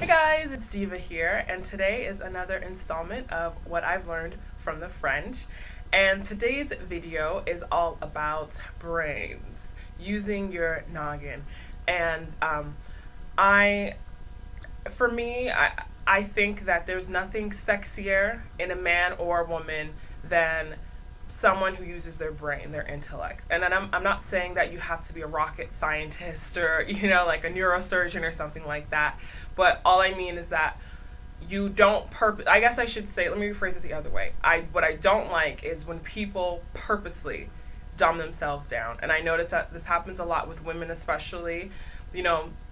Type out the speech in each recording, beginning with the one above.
Hey guys, it's Diva here, and today is another installment of what I've learned from the French. And today's video is all about brains, using your noggin. And I, for me, I think that there's nothing sexier in a man or a woman than someone who uses their brain, their intellect. And then I'm not saying that you have to be a rocket scientist or, like a neurosurgeon or something like that. But all I mean is that you don't I guess I should say, let me rephrase it the other way. What I don't like is when people purposely dumb themselves down. And I notice that this happens a lot with women especially.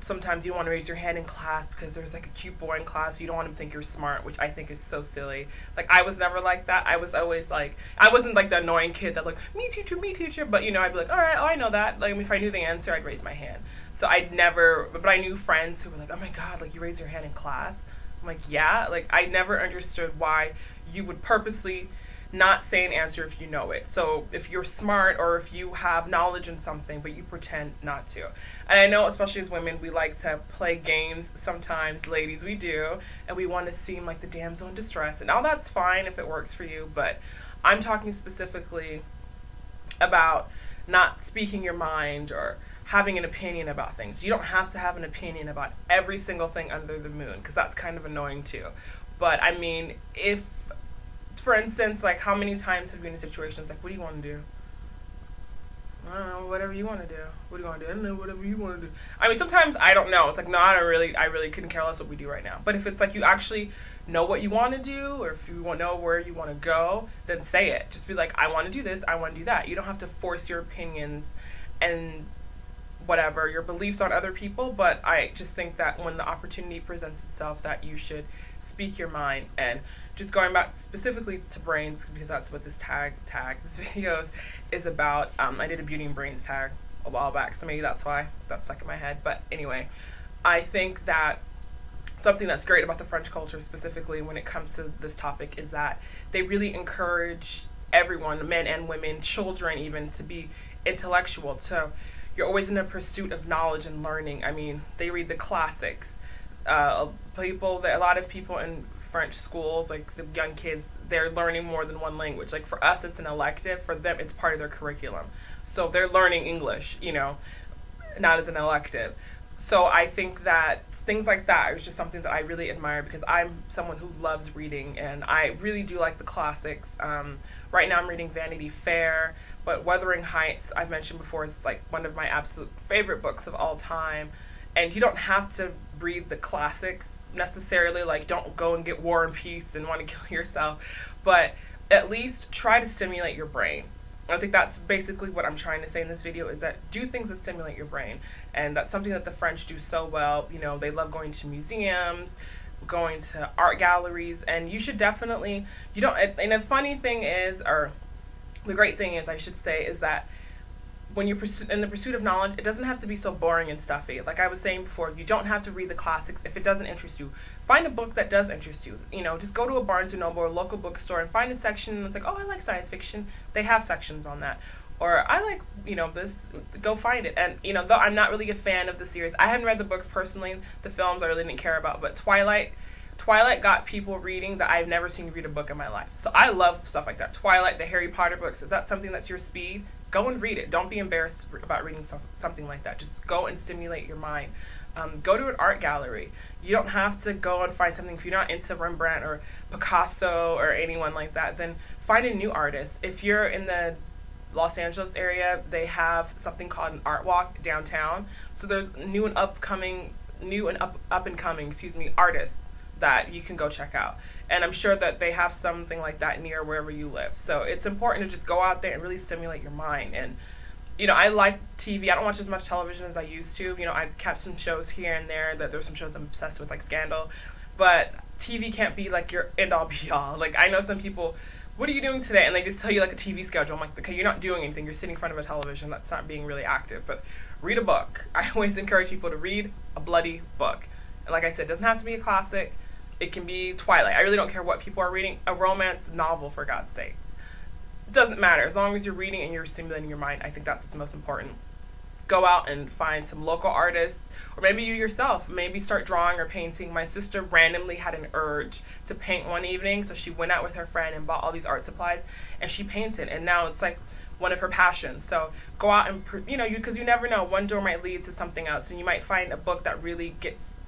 Sometimes you don't want to raise your hand in class because there's like a cute boy in class. You don't want him to think you're smart, which I think is so silly. Like, I was never like that. I was always like, I wasn't like the annoying kid that like, me teacher. But, I'd be like, all right, oh, I know that. Like, if I knew the answer, I'd raise my hand. So but I knew friends who were like, oh my God, like you raise your hand in class. I'm like, yeah. Like, I never understood why you would purposely not say an answer if you know it. So if you're smart or if you have knowledge in something, but you pretend not to. And I know, especially as women, we like to play games sometimes, ladies, we do, and we want to seem like the damsel in distress. And all that's fine if it works for you, but I'm talking specifically about not speaking your mind or having an opinion about things. You don't have to have an opinion about every single thing under the moon, because that's kind of annoying too. But I mean, if, for instance, like, how many times have you been in situations like, what do you want to do? I don't know, whatever you want to do. What do you want to do? I don't know, whatever you want to do. I mean, sometimes I don't know. It's like, no, I really couldn't care less what we do right now. But if it's like you actually know what you want to do, or if you want to know where you want to go, then say it. Just be like, I want to do this, I want to do that. You don't have to force your opinions and whatever, your beliefs on other people, but I just think that when the opportunity presents itself, that you should speak your mind. And just going back specifically to brains, because that's what this this video is about. I did a beauty and brains tag a while back, so maybe that's why that's stuck in my head. But anyway, I think that something that's great about the French culture, specifically when it comes to this topic, is that they really encourage everyone, men and women, children even, to be intellectual. You're always in a pursuit of knowledge and learning. I mean, they read the classics. A lot of people in French schools, like the young kids, they're learning more than one language. Like, for us, it's an elective. For them, it's part of their curriculum. So they're learning English, not as an elective. So I think that things like that is just something that I really admire, because I'm someone who loves reading, and I really do like the classics. Right now I'm reading Vanity Fair, but Wuthering Heights, I've mentioned before, is like one of my absolute favorite books of all time. And you don't have to read the classics necessarily, like don't go and get War and Peace and want to kill yourself, but at least try to stimulate your brain. I think that's basically what I'm trying to say in this video, is that do things that stimulate your brain. And that's something that the French do so well. They love going to museums, going to art galleries, and you should definitely, and the funny thing is, or the great thing is, I should say, is that when you're in the pursuit of knowledge, it doesn't have to be so boring and stuffy. Like I was saying before, you don't have to read the classics if it doesn't interest you. Find a book that does interest you. Just go to a Barnes & Noble or local bookstore and find a section that's like, oh, I like science fiction. They have sections on that. Or I like, this, go find it. And, though I'm not really a fan of the series, I haven't read the books personally. The films I really didn't care about. But Twilight got people reading that I've never seen read a book in my life. So I love stuff like that. Twilight, the Harry Potter books, is that something that's your speed? Go and read it. Don't be embarrassed about reading something like that. Just go and stimulate your mind. Go to an art gallery. You don't have to go and find something. If you're not into Rembrandt or Picasso or anyone like that, then find a new artist. If you're in the Los Angeles area, they have something called an art walk downtown. So there's new and up and coming artists that you can go check out. And I'm sure that they have something like that near wherever you live. So it's important to just go out there and really stimulate your mind. And, I like TV. I don't watch as much television as I used to. I catch some shows here and there. There's some shows I'm obsessed with, like Scandal. But TV can't be like your end-all be-all. Like, I know some people, what are you doing today? And they just tell you like a TV schedule. I'm like, okay, you're not doing anything. You're sitting in front of a television. That's not being really active. But read a book. I always encourage people to read a bloody book. And like I said, it doesn't have to be a classic. It can be Twilight. I really don't care what people are reading. A romance novel, for God's sakes. It doesn't matter. As long as you're reading and you're stimulating your mind, I think that's what's most important. go out and find some local artists, or maybe you yourself, maybe start drawing or painting. My sister randomly had an urge to paint one evening, so she went out with her friend and bought all these art supplies, and she painted, and now it's like one of her passions. So go out and, because you never know, one door might lead to something else, and you might find a book that really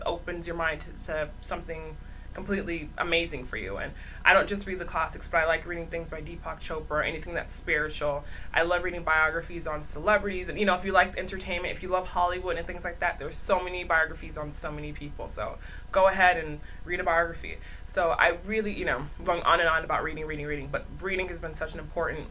opens your mind to something completely amazing for you. And I don't just read the classics, but I like reading things by Deepak Chopra, anything that's spiritual. I love reading biographies on celebrities, and if you like entertainment, if you love Hollywood and things like that, there's so many biographies on so many people. So go ahead and read a biography. So I really, I'm going on and on about reading, but reading has been such an important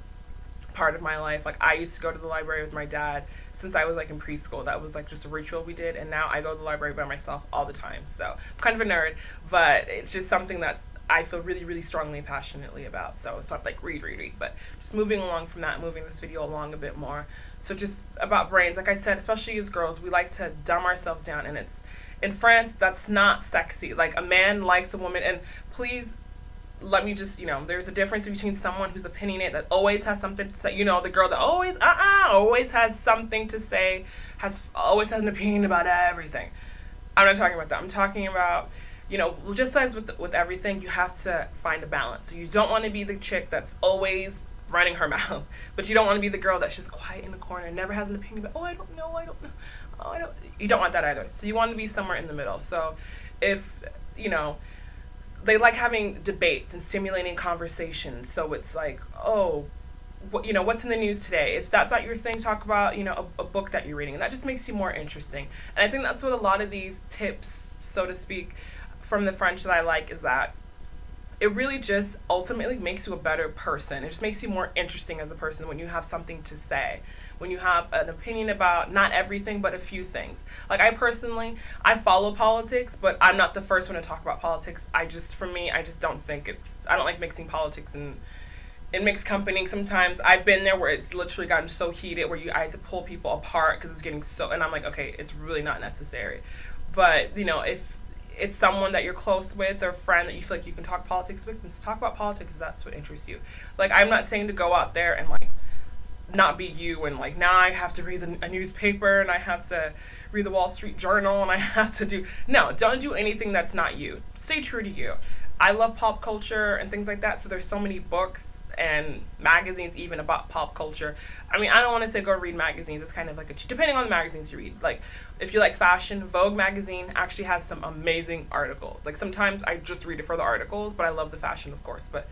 part of my life. Like, I used to go to the library with my dad since I was like in preschool. That was like just a ritual we did, and now I go to the library by myself all the time. So I'm kind of a nerd, but it's just something that I feel really, really strongly and passionately about. So it's not like read, but just moving along from that, moving this video along a bit more. So just about brains, like I said, especially as girls, we like to dumb ourselves down, and it's, in France, that's not sexy. Like, a man likes a woman, and please, let me just, there's a difference between someone who's opinionated, that always has something to say, the girl that always has something to say, always has an opinion about everything. I'm not talking about that. I'm talking about, just as with everything, you have to find a balance. So you don't want to be the chick that's always running her mouth, but you don't want to be the girl that's just quiet in the corner and never has an opinion about, I don't know, you don't want that either. So you want to be somewhere in the middle. So if, they like having debates and stimulating conversations. So it's like, what's in the news today? If that's not your thing, talk about, a book that you're reading. And that just makes you more interesting. And I think that's what a lot of these tips, so to speak, from the French that I like, is that it really just ultimately makes you a better person. It just makes you more interesting as a person when you have something to say, when you have an opinion about not everything, but a few things. Like, I follow politics, but I'm not the first one to talk about politics. I just don't think I don't like mixing politics and in mixed company. Sometimes I've been there where it's literally gotten so heated where I had to pull people apart because it's getting so, and I'm like, okay, it's really not necessary. But, if it's someone that you're close with or a friend that you feel like you can talk politics with, then talk about politics if that's what interests you. Like, I'm not saying to go out there and, like, not be you, and like, now I have to read a newspaper, and I have to read the Wall Street Journal, and I have to don't do anything that's not you. Stay true to you. I love pop culture and things like that, so there's so many books and magazines even about pop culture. I mean, I don't want to say go read magazines. It's kind of like depending on the magazines you read. Like, if you like fashion, Vogue magazine actually has some amazing articles. Like, sometimes I just read it for the articles, but I love the fashion, of course. But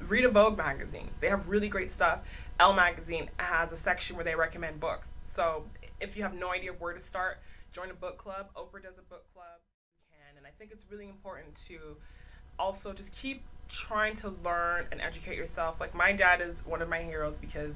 read a Vogue magazine. They have really great stuff. Elle magazine has a section where they recommend books. So if you have no idea where to start, join a book club. Oprah does a book club. You can. And I think it's really important to also just keep trying to learn and educate yourself. Like, my dad is one of my heroes because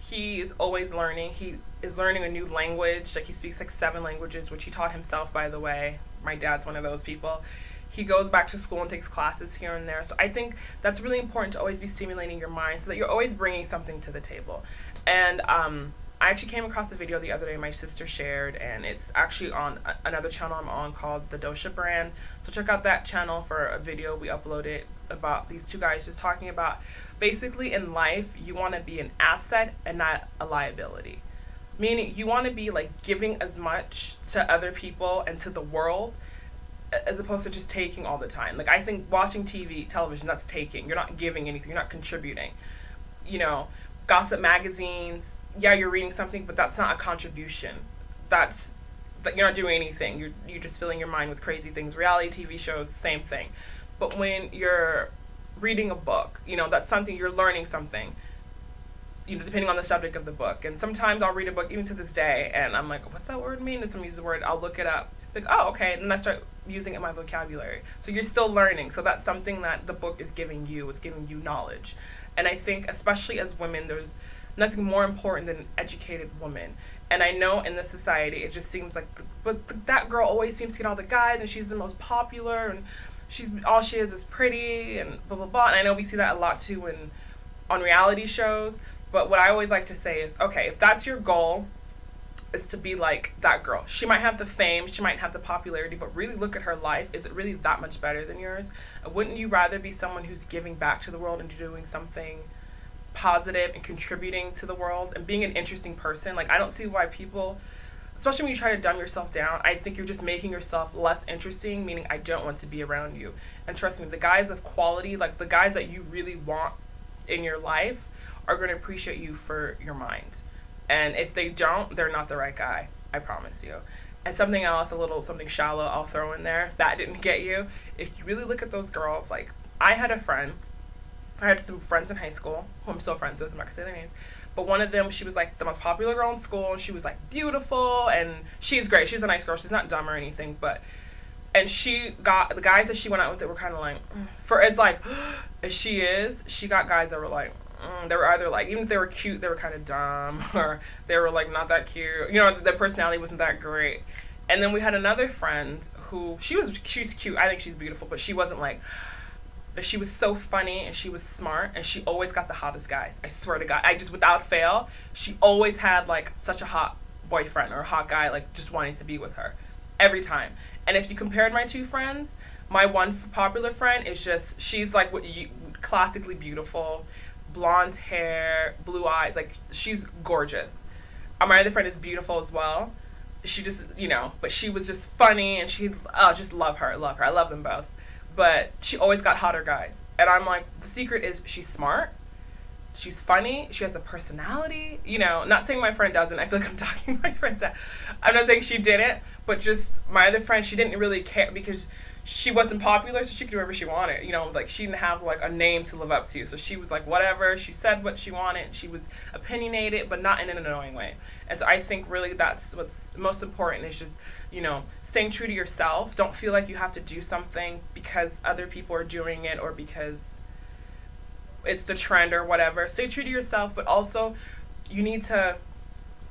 he is always learning. He is learning a new language. Like, he speaks like 7 languages, which he taught himself, by the way. My dad's one of those people. He goes back to school and takes classes here and there. So I think that's really important, to always be stimulating your mind so that you're always bringing something to the table. And I actually came across a video the other day my sister shared, and it's actually on another channel I'm on called the Dosha brand. So check out that channel for a video we uploaded about these 2 guys just talking about, basically, in life, you want to be an asset and not a liability. Meaning, you want to be like giving as much to other people and to the world, as opposed to just taking all the time. Like, I think watching television, that's taking. You're not giving anything. You're not contributing. Gossip magazines, yeah, you're reading something, but that's not a contribution. That you're not doing anything. You're just filling your mind with crazy things. Reality TV shows, same thing. But when you're reading a book, that's something, you're learning something, depending on the subject of the book. And sometimes I'll read a book, even to this day, and I'm like, what's that word mean? If someone uses the word, I'll look it up. Like, oh, okay, and then I start using it in my vocabulary. So you're still learning. So that's something that the book is giving you. It's giving you knowledge. And I think, especially as women, there's nothing more important than an educated woman. And I know in this society, it just seems like, but that girl always seems to get all the guys, and she's the most popular, and all she is pretty, and blah, blah, blah. And I know we see that a lot, too, on reality shows. But what I always like to say is, okay, if that's your goal, is to be like that girl. She might have the fame, she might have the popularity, but really look at her life. Is it really that much better than yours? Wouldn't you rather be someone who's giving back to the world and doing something positive and contributing to the world and being an interesting person? Like, I don't see why people especially when you try to dumb yourself down, I think you're just making yourself less interesting, meaning I don't want to be around you. And trust me, the guys of quality, like the guys that you really want in your life, are going to appreciate you for your mind. And if they don't, they're not the right guy. I promise you. And something else, something shallow I'll throw in there, if that didn't get you. If you really look at those girls, like, I had some friends in high school, who I'm still friends with, I'm not going to say their names. But one of them, she was like the most popular girl in school, and she was like beautiful, and she's great. She's a nice girl. She's not dumb or anything, and she got, the guys that she went out with, that were kind of like, for as like, as she is, she got guys that were like, they were either like, even if they were cute, they were kind of dumb, or they were like not that cute. You know, their personality wasn't that great. And then we had another friend who, she's cute. I think she's beautiful, but she wasn't like, she was so funny and she was smart and she always got the hottest guys. I swear to God, I just, without fail, she always had like such a hot boyfriend or a hot guy, like just wanting to be with her every time. And if you compared my two friends, my one popular friend is just, she's like classically beautiful, blonde hair, blue eyes, like she's gorgeous. My other friend is beautiful as well. She just, you know, but she was just funny, and she, just love her. I love them both. But she always got hotter guys. And I'm like, the secret is she's smart, she's funny, she has a personality. You know, not saying my friend doesn't. I feel like I'm talking my friends out. I'm not saying she didn't, but just my other friend, she didn't really care because she wasn't popular, so she could do whatever she wanted. You know, like she didn't have like a name to live up to. So she was like whatever, she said what she wanted, she was opinionated, but not in an annoying way. And so I think really that's what's most important, is just, you know, staying true to yourself. Don't feel like you have to do something because other people are doing it or because it's the trend or whatever. Stay true to yourself, but also you need to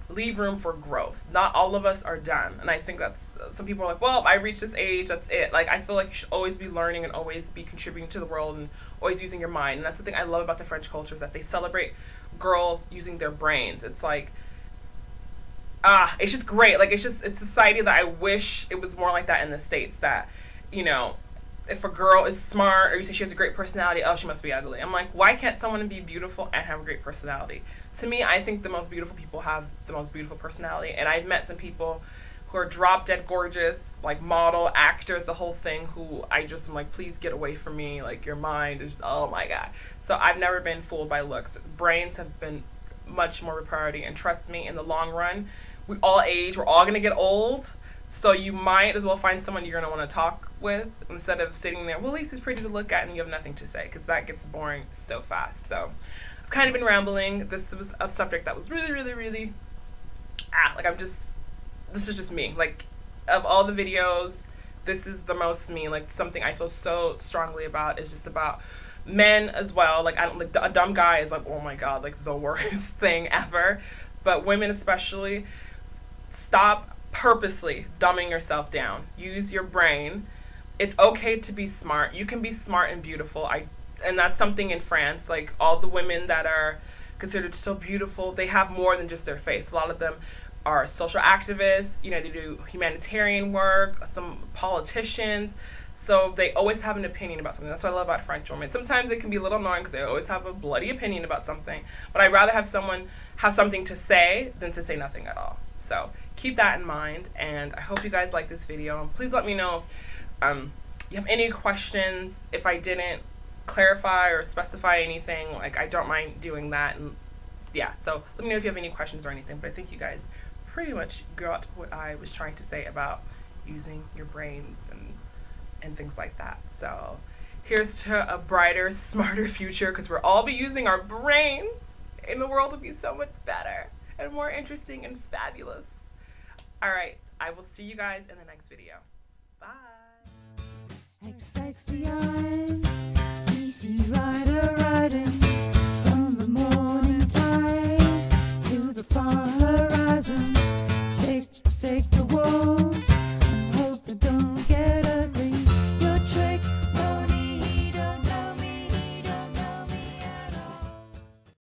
leave room for growth. Not all of us are done. And I think that's, some people are like, well, I reached this age, that's it. Like, I feel like you should always be learning and always be contributing to the world and always using your mind. And that's the thing I love about the French culture, is that they celebrate girls using their brains. It's like, it's just great. Like, it's society that I wish it was more like that in the States, that, you know, if a girl is smart or you say she has a great personality, oh, she must be ugly. I'm like, why can't someone be beautiful and have a great personality? To me, I think the most beautiful people have the most beautiful personality. And I've met some people who are drop dead gorgeous, like model, actors, the whole thing, who I just am like, please get away from me. Like, your mind is, oh my God. So I've never been fooled by looks. Brains have been much more of a priority. And trust me, in the long run, we all age, we're all gonna get old. So you might as well find someone you're gonna wanna talk with instead of sitting there, well, at least he's pretty to look at and you have nothing to say, because that gets boring so fast. So I've kind of been rambling. This was a subject that was really, like this is just me. Like, of all the videos, this is the most me. Like, something I feel so strongly about is just about men as well. Like, I don't, like, a dumb guy is like, oh my God, like the worst thing ever. But women especially, stop purposely dumbing yourself down. Use your brain. It's okay to be smart. You can be smart and beautiful. And that's something in France. Like, all the women that are considered so beautiful, they have more than just their face. A lot of them are social activists. You know, they do humanitarian work. Some politicians. So they always have an opinion about something. That's what I love about French women. Sometimes it can be a little annoying because they always have a bloody opinion about something. But I'd rather have someone have something to say than to say nothing at all. So keep that in mind, and I hope you guys like this video. And please let me know if you have any questions. If I didn't clarify or specify anything, like, I don't mind doing that. And yeah, so let me know if you have any questions or anything. But I think you guys pretty much got what I was trying to say about using your brains and things like that. So here's to a brighter, smarter future, because we'll all be using our brains, and the world will be so much better and more interesting and fabulous. All right, I will see you guys in the next video. Bye. Sexy eyes, CC Rider riding from the morning tide to the far horizon. Take the world.